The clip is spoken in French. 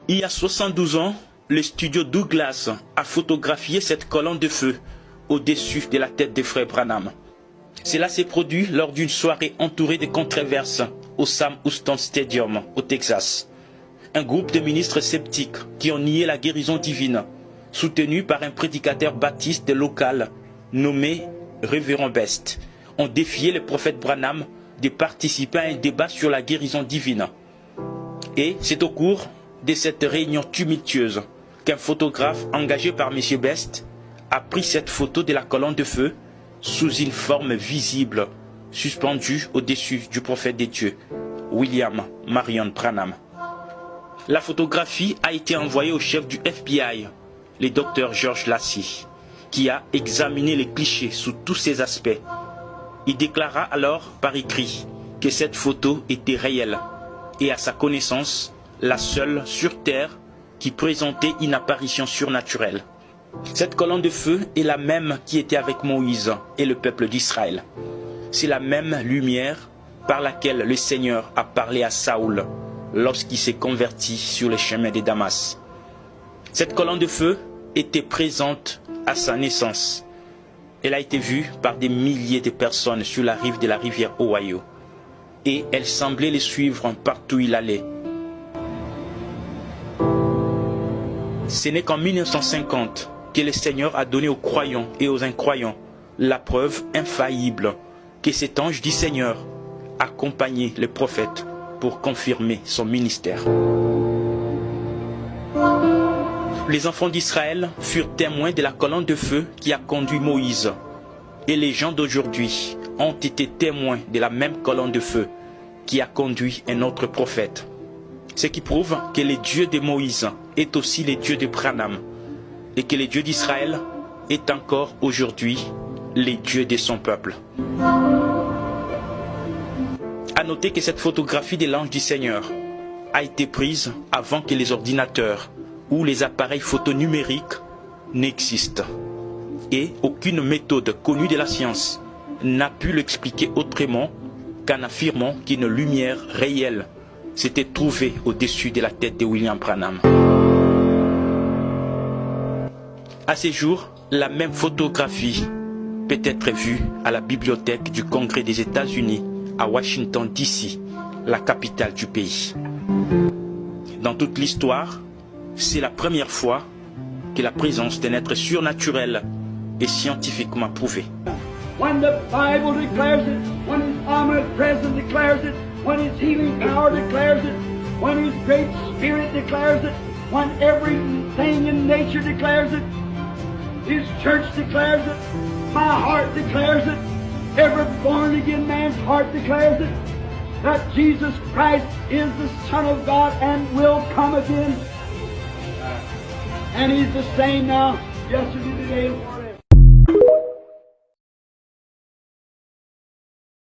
Il y a 72 ans, le studio Douglas a photographié cette colonne de feu au-dessus de la tête des frères Branham. Cela s'est produit lors d'une soirée entourée de controverses au Sam Houston Stadium, au Texas. Un groupe de ministres sceptiques qui ont nié la guérison divine, soutenu par un prédicateur baptiste local nommé Révérend Best, ont défié le prophète Branham de participer à un débat sur la guérison divine. Et c'est au cours de cette réunion tumultueuse qu'un photographe engagé par M. Best a pris cette photo de la colonne de feu sous une forme visible suspendue au-dessus du prophète de Dieu, William Marion Branham. La photographie a été envoyée au chef du FBI, le docteur George Lacy, qui a examiné les clichés sous tous ses aspects. Il déclara alors par écrit que cette photo était réelle et à sa connaissance la seule sur Terre qui présentait une apparition surnaturelle. Cette colonne de feu est la même qui était avec Moïse et le peuple d'Israël. C'est la même lumière par laquelle le Seigneur a parlé à Saoul lorsqu'il s'est converti sur les chemins de Damas. Cette colonne de feu était présente à sa naissance. Elle a été vue par des milliers de personnes sur la rive de la rivière Ohio. Et elle semblait les suivre partout où il allait. Ce n'est qu'en 1950 que le Seigneur a donné aux croyants et aux incroyants la preuve infaillible que cet ange du Seigneur accompagnait le prophète pour confirmer son ministère. Les enfants d'Israël furent témoins de la colonne de feu qui a conduit Moïse. Et les gens d'aujourd'hui ont été témoins de la même colonne de feu qui a conduit un autre prophète. Ce qui prouve que le Dieu de Moïse est aussi le Dieu de Branham et que le Dieu d'Israël est encore aujourd'hui le Dieu de son peuple. À noter que cette photographie de l'ange du Seigneur a été prise avant que les ordinateurs ou les appareils photo numériques n'existent. Et aucune méthode connue de la science n'a pu l'expliquer autrement qu'en affirmant qu'une lumière réelle s'était trouvée au-dessus de la tête de William Branham. À ce jour, la même photographie peut être vue à la bibliothèque du Congrès des États-Unis à Washington, D.C., la capitale du pays. Dans toute l'histoire, c'est la première fois que la présence d'un être surnaturel est scientifiquement prouvée. When the Bible declares it, when His omnipresence declares it, when His healing power declares it, when His great Spirit declares it, when everything in nature declares it, His church declares it, my heart declares it, every born-again man's heart declares it, that Jesus Christ is the Son of God and will come again. And He's the same now, yesterday, today, and forever.